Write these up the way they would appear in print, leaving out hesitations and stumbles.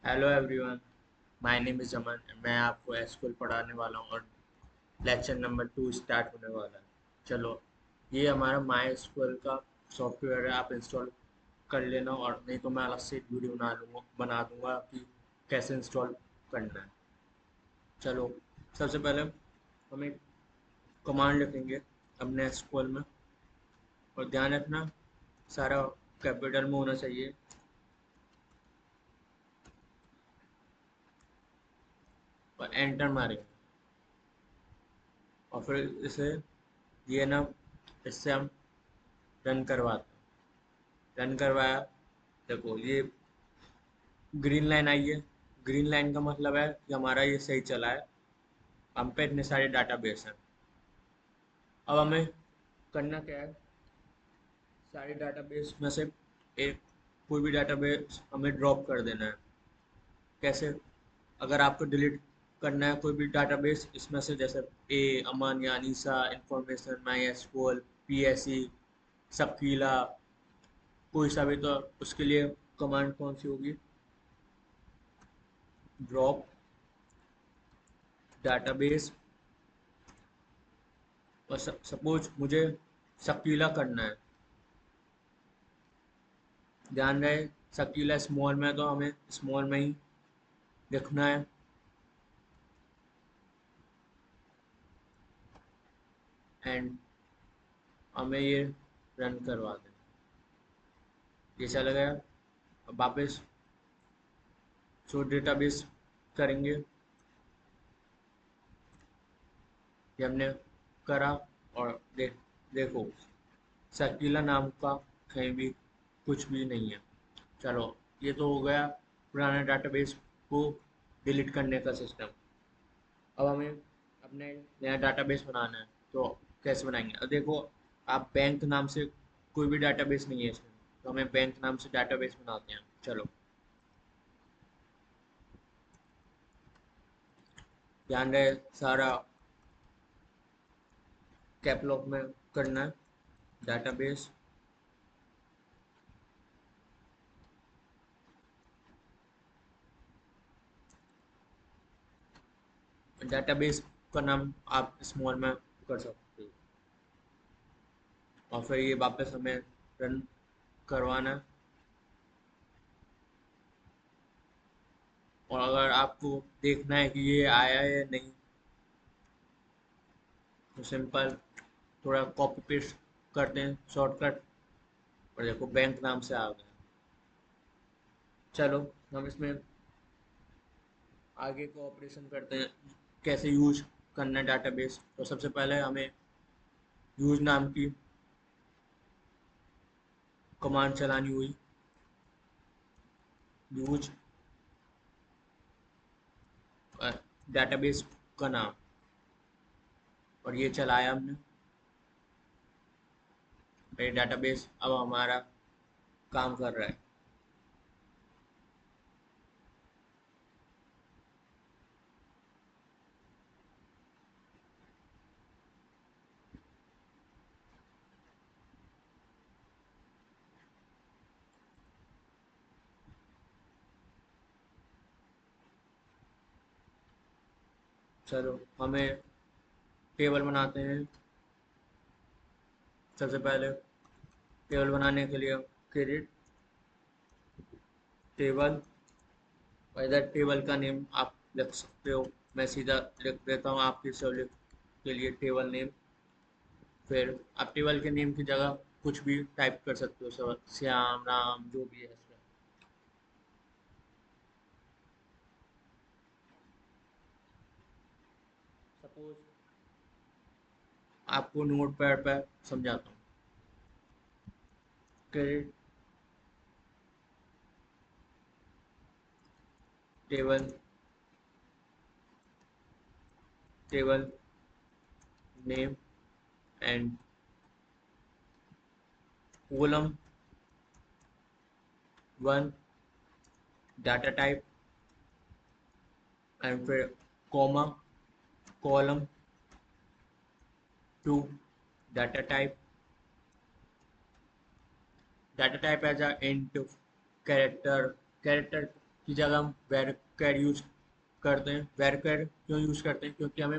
Hello everyone, my name is Aman. मैं आपको SQL पढ़ाने वाला हूँ और लेक्चर नंबर 2 स्टार्ट होने वाला है। चलो, ये हमारा माई एसक्यूएल का सॉफ्टवेयर है, आप इंस्टॉल कर लेना। और नहीं तो मैं अलग से एक वीडियो बना दूंगा कि कैसे इंस्टॉल करना है। चलो, सबसे पहले हम एक कमांड लिखेंगे अपने एसक्यूएल में, और ध्यान रखना सारा कैपिटल में होना चाहिए। और एंटर मारेंगे और फिर इसे ये ना इससे हम रन करवाते हैं। रन करवाया, देखो ये ग्रीन लाइन आई है। ग्रीन लाइन का मतलब है कि हमारा ये सही चला है, हम पे इतने सारे डाटाबेस हैं। अब हमें करना क्या है, सारे डाटाबेस में से एक कोई भी डाटाबेस हमें ड्रॉप कर देना है। कैसे? अगर आपको डिलीट करना है कोई भी डाटाबेस इसमें से, जैसे ए अमन या अनीसा, इंफॉर्मेशन, माई एसक्यूएल, पीएसई, शकीला, कोई सा भी, तो उसके लिए कमांड कौन सी होगी? Drop database. और सपोज मुझे शकीला करना है, ध्यान रहे शकीला स्मॉल में है तो हमें स्मॉल में ही लिखना है। एंड हमें ये रन करवा दें। ये चला गया। अब वापस शो डेटाबेस करेंगे, ये हमने करा। और देखो शकीला नाम का कहीं भी कुछ भी नहीं है। चलो, ये तो हो गया पुराने डाटाबेस को डिलीट करने का सिस्टम। अब हमें अपने नया डाटाबेस बनाना है, तो कैसे बनाएंगे? अब देखो, आप बैंक नाम से कोई भी डाटाबेस नहीं है इसमें, तो हमें बैंक नाम से डाटाबेस बनाते हैं। चलो, ध्यान रहे सारा कैपलॉग में करना है। डाटाबेस, डाटाबेस का नाम आप स्मॉल में कर सकते हो। और फिर ये वापस हमें रन करवाना है। और अगर आपको देखना है कि ये आया है या नहीं, तो सिंपल थोड़ा कॉपी पेस्ट करते हैं शॉर्टकट, और देखो बैंक नाम से आ गया। चलो, हम इसमें आगे को ऑपरेशन करते हैं, कैसे यूज करना है डाटाबेस। तो सबसे पहले हमें यूज नाम की कमांड चलानी हुई। यूज डाटाबेस का नाम, और ये चलाया हमने। ये डाटाबेस अब हमारा काम कर रहा है। चलो, हमें टेबल बनाते हैं। सबसे पहले टेबल बनाने के लिए क्रेडिट टेबल, और इधर टेबल का नेम आप लिख सकते हो। मैं सीधा लिख देता हूँ आपकी सहूलियत के लिए टेबल नेम। फिर आप टेबल के नेम की जगह कुछ भी टाइप कर सकते हो, सब श्याम, राम, जो भी है। सपोज आपको नोट पैड पर समझाता हूँ। Credit table, table name and column one data type, and फिर comma, column two data type. Data type as a int character, character की जगह हम varchar यूज करते हैं। varchar क्यों यूज करते हैं? क्योंकि हमें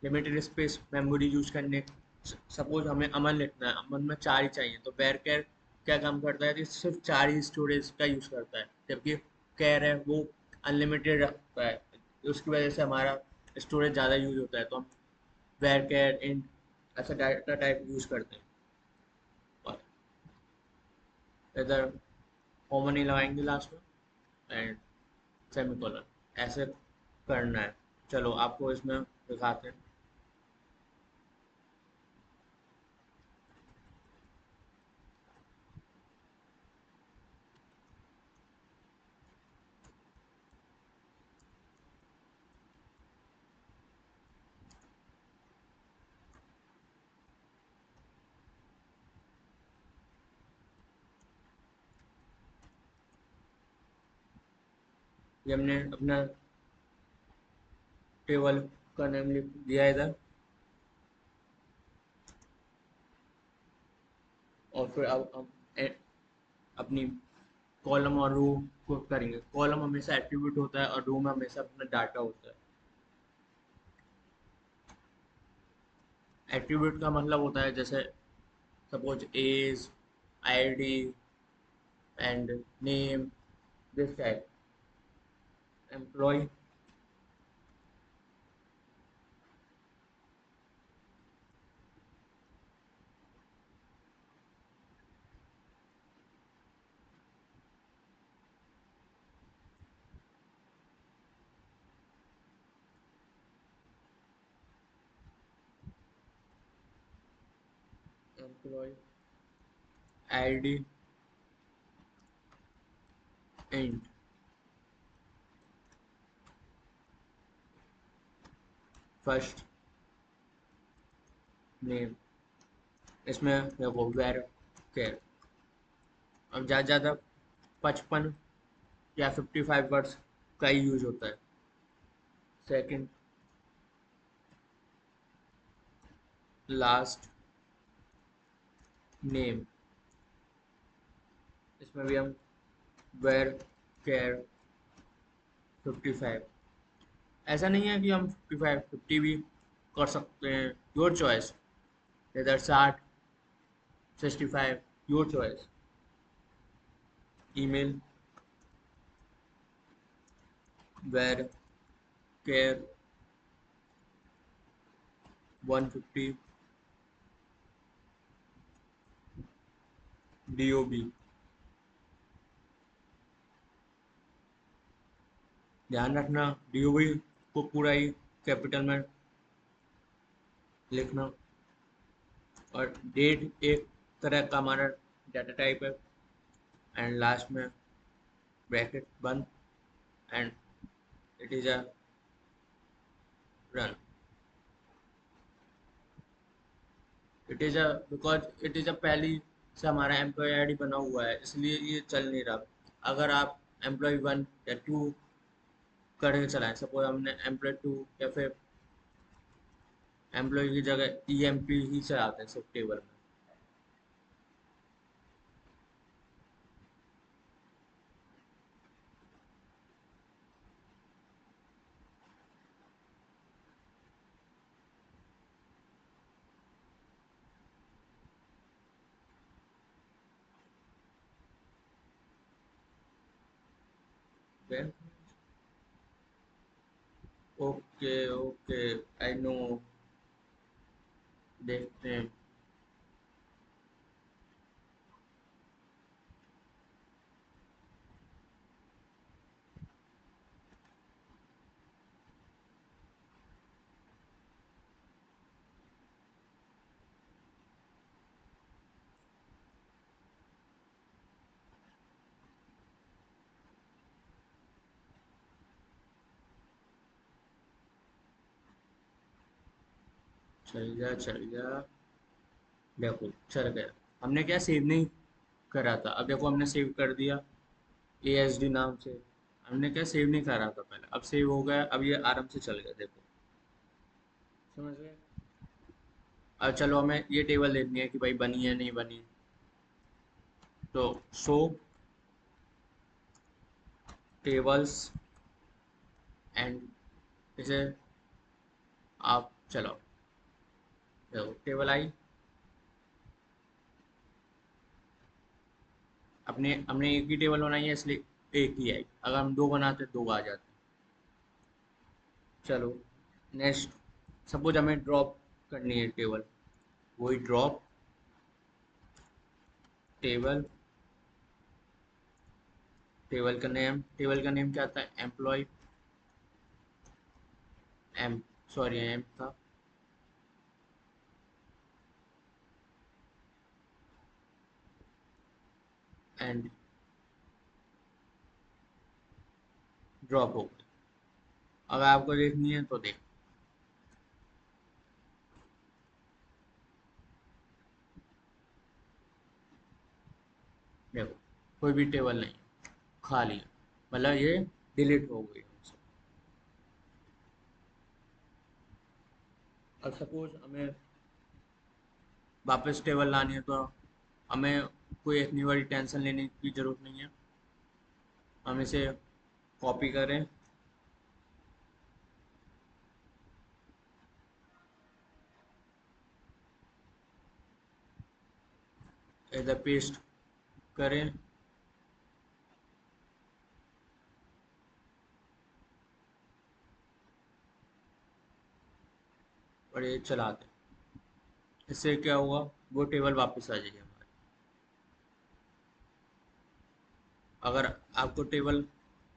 लिमिटेड स्पेस मेमोरी यूज करने, सपोज हमें अमन लिखना है, अमन में 4 ही चाहिए, तो varchar क्या काम करता है कि सिर्फ 4 ही स्टोरेज का यूज करता है, जबकि कैर है वो अनलिमिटेड रखता है। उसकी वजह से हमारा स्टोरेज ज़्यादा यूज होता है, तो हम varchar int ऐसा डाटा टाइप यूज करते हैं। और इधर कॉमन ही लगाएंगे लास्ट में एंड सेमीकोलन, ऐसे करना है। चलो आपको इसमें दिखाते हैं। ये हमने अपना टेबल का नेम लिख दिया इधर, और फिर अब हम अपनी कॉलम और रो को करेंगे। कॉलम हमेशा एट्रीब्यूट होता है और रो में हमेशा अपना डाटा होता है। एट्रीब्यूट का मतलब होता है जैसे suppose age, ID and name, this type. Employee, employee ID and first name. इसमें देखो वेर केयर, अब ज़्यादा ज़्यादा 55 या 55 वर्ड्स का ही यूज होता है। सेकंड, लास्ट नेम, इसमें भी हम वेर केयर 55। ऐसा नहीं है कि हम 55 50 भी कर सकते हैं, योर चॉइस। इधर 60 65, your choice. Email where care 150 DOB। ध्यान रखना DOB को पूरा ही कैपिटल में लिखना। और डेट एक तरह का हमारा डाटा टाइप है। एंड लास्ट में ब्रैकेट बंद and it is a run. It is a because it is a पहली से हमारा एम्प्लॉय आईडी बना हुआ है, इसलिए ये चल नहीं रहा। अगर आप एम्प्लॉय 1 या 2 करके चलाएं, सपोज हमने एम्प्लॉय 2 या फिर एम्प्लॉय की जगह EMP ही चलाते हैं सिर्फ टेबल में। ओके ओके, आई नो, देखते हैं। चल जा चल जा, देखो चल गया। हमने क्या सेव नहीं करा था, अब देखो हमने सेव कर दिया ASD नाम से। हमने क्या सेव नहीं करा था पहले, अब सेव हो गया, अब ये आराम से चल गया, देखो। समझ गए? अब चलो हमें ये टेबल देखनी है कि भाई बनी है नहीं बनी। तो शो टेबल्स एंड इसे आप चलाओ। देखो टेबल आई, अपने हमने एक ही टेबल बनाई है इसलिए एक ही आई, अगर हम दो बनाते दो आ जाते। चलो नेक्स्ट, सपोज हमें ड्रॉप करनी है टेबल, वही ड्रॉप टेबल। टेबल का नेम क्या था, एम्प्लॉय, एम सॉरी एम था, एंड ड्रॉप हो गई। अगर आपको देखनी है तो देख, देखो कोई भी टेबल नहीं, खाली है, मतलब ये डिलीट हो गई हमसे। अब सपोज हमें वापस टेबल लानी है तो हमें कोई इतनी बड़ी टेंशन लेने की ज़रूरत नहीं है। हम इसे कॉपी करें, इधर पेस्ट करें, और ये चला दें। इससे क्या होगा, वो टेबल वापस आ जाएगी हमारी। अगर आपको टेबल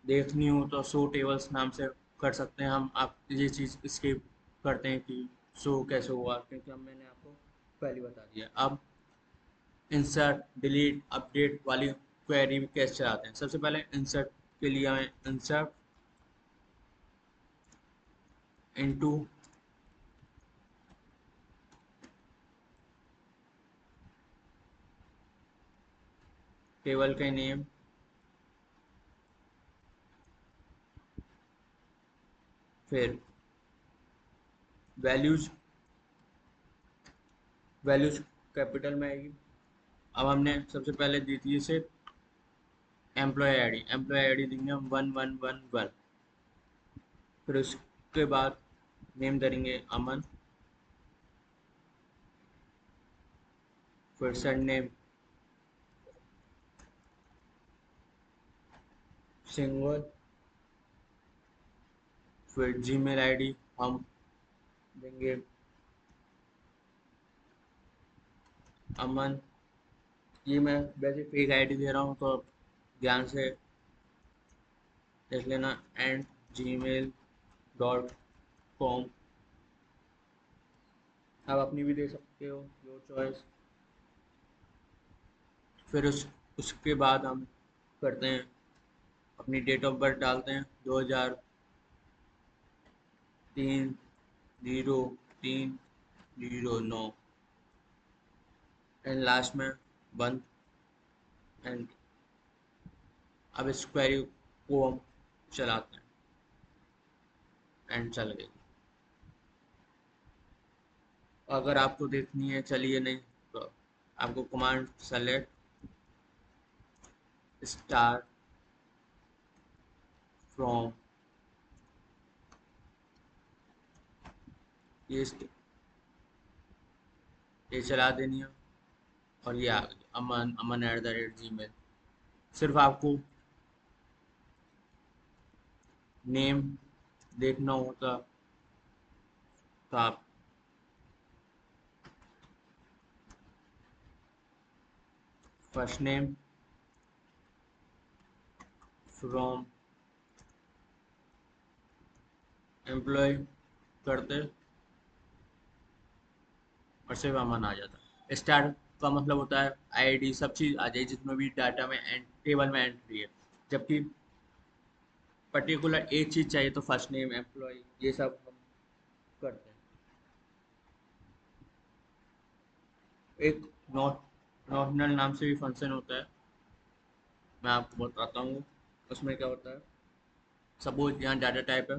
देखनी हो तो शो टेबल्स नाम से कर सकते हैं हम। आप ये चीज़ स्किप करते हैं कि शो कैसे होगा, क्योंकि हम मैंने आपको पहले बता दिया। अब इंसर्ट डिलीट अपडेट वाली क्वेरी कैसे चलाते हैं, सबसे पहले इंसर्ट के लिए हमें इंसर्ट इनटू टेबल का नेम, फिर वैल्यूज, वैल्यूज कैपिटल में आएगी। अब हमने सबसे पहले दी थी इसे एम्प्लॉय आईडी देंगे हम 1111। फिर उसके बाद नेम धरेंगे अमन, फिर सेंड नेम सिंगल, फिर जीमेल आईडी हम देंगे अमन। ये मैं वैसे फेक आईडी दे रहा हूँ तो ध्यान से देख लेना, एंड gmail.com। आप अपनी भी दे सकते हो, योर चॉइस। फिर उसके बाद हम करते हैं, अपनी डेट ऑफ बर्थ डालते हैं 2003 03 09, एंड लास्ट में 1। एंड अब इस क्वेरी को हम चलाते हैं, एंड चल गई। अगर आपको देखनी है चलिए, नहीं तो आपको कमांड सेलेक्ट स्टार फ्रॉम, ये ये चला देनी है, और ये आ गई अमन, अमन@gmail। सिर्फ आपको नेम देखना होता तो आप फर्स्ट नेम फ्रॉम एम्प्लॉय करते और सिर्फ अमन आ जाता। स्टार का मतलब होता है आईडी, सब चीज़ आ जाए जिसमें भी डाटा में टेबल में एंट्री है। जबकि पर्टिकुलर एक चीज़ चाहिए तो फर्स्ट नेम एम्प्लॉय ये सब हम करते हैं। एक नॉट नाम से भी फंक्शन होता है, मैं आपको बताता हूँ उसमें क्या होता है। सपोज यहाँ डाटा टाइप है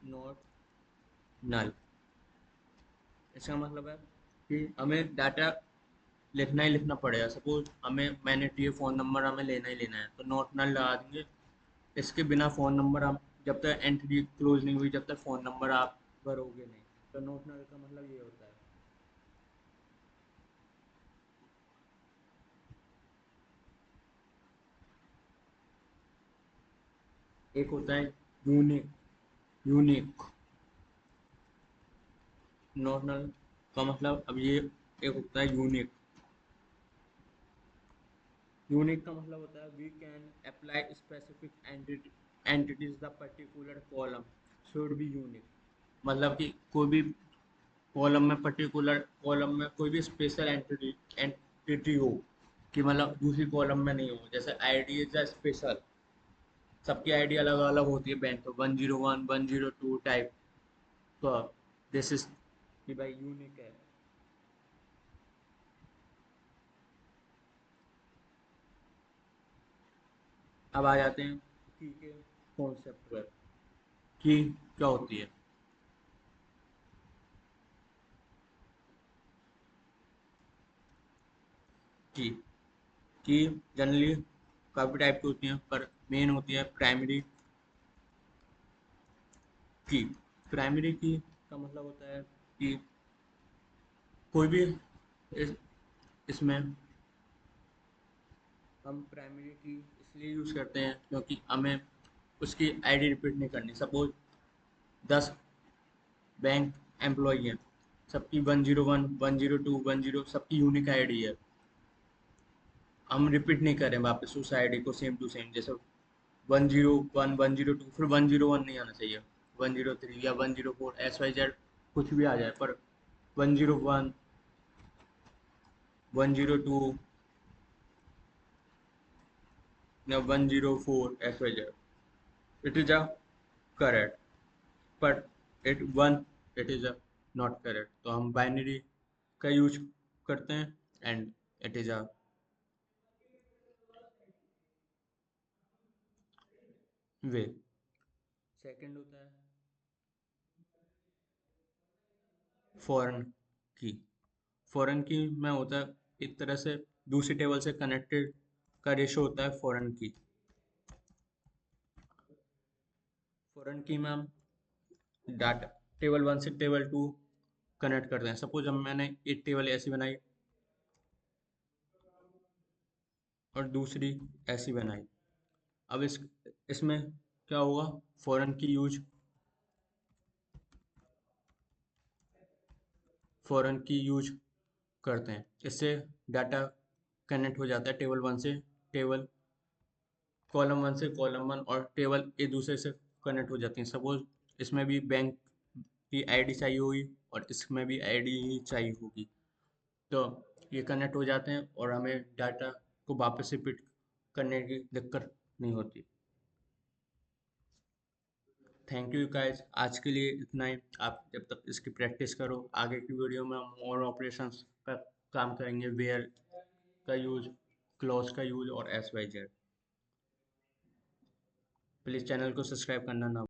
नॉट नल, इसका मतलब है कि हमें डाटा लिखना ही लिखना पड़ेगा। सपोज मैंने ये फ़ोन नंबर हमें लेना ही लेना है, तो नोट नल लगा देंगे। इसके बिना फ़ोन नंबर हम जब तक एंट्री क्लोज नहीं हुई, जब तक फ़ोन नंबर आप भरोगे नहीं। तो नोट नल का मतलब ये होता है। एक होता है यूनिक। यूनिक नोट नल का मतलब, अब ये एक होता है यूनिक। यूनिक का मतलब होता है we can apply specific entities the particular column should be unique. मतलब कि कोई भी कॉलम में कोई भी स्पेशल एंटिटी हो, कि मतलब दूसरी कॉलम में नहीं हो। जैसे आईडी इज अ स्पेशल, सबकी आईडी अलग अलग होती है बैंक, तो 101 102 टाइप। तो दिस इज कि भाई यूनिक है। अब आ जाते हैं की के कॉन्सेप्ट पर। की क्या होती है? की की जनरली काफ़ी टाइप की होती हैं, पर मेन होती है प्राइमरी की। प्राइमरी की का मतलब होता है कि कोई भी इस, इसमें हम प्राइमरी की इसलिए यूज़ करते हैं क्योंकि हमें उसकी आईडी रिपीट नहीं करनी। सपोज 10 बैंक एम्प्लॉई हैं, सबकी 101 102 10 सबकी यूनिक आईडी है। हम रिपीट नहीं करें वापस उस आईडी को सेम टू सेम। जैसे 101 102, फिर 101 नहीं आना चाहिए, 103 या 104 XYZ कुछ भी आ जाए, पर 101 102 या 104 XYZ, it is a correct. But it is a not correct, तो हम बाइनरी का यूज करते हैं and it is a way. Second होता है फॉरेन की। फॉरेन की में होता है एक तरह से दूसरी टेबल से कनेक्टेड का रेशो होता है फॉरेन की। फॉरेन की में हम डाटा टेबल वन से टेबल टू कनेक्ट करते हैं। सपोज हम मैंने एक टेबल ऐसी बनाई और दूसरी ऐसी बनाई। अब इसमें क्या होगा, फॉरेन की यूज फॉरेन की यूज करते हैं। इससे डाटा कनेक्ट हो जाता है टेबल वन से टेबल कॉलम वन से कॉलम वन, और टेबल एक दूसरे से कनेक्ट हो जाती हैं। सपोज इसमें भी बैंक की आईडी चाहिए होगी और इसमें भी आईडी ही चाहिए होगी, तो ये कनेक्ट हो जाते हैं और हमें डाटा को वापस रिपीट करने की दिक्कत नहीं होती। थैंक यू गाइस, आज के लिए इतना ही। आप जब तक इसकी प्रैक्टिस करो, आगे की वीडियो में हम और ऑपरेशंस पर काम करेंगे, वेयर का यूज, क्लॉज का यूज और XYZ। प्लीज़ चैनल को सब्सक्राइब करना ना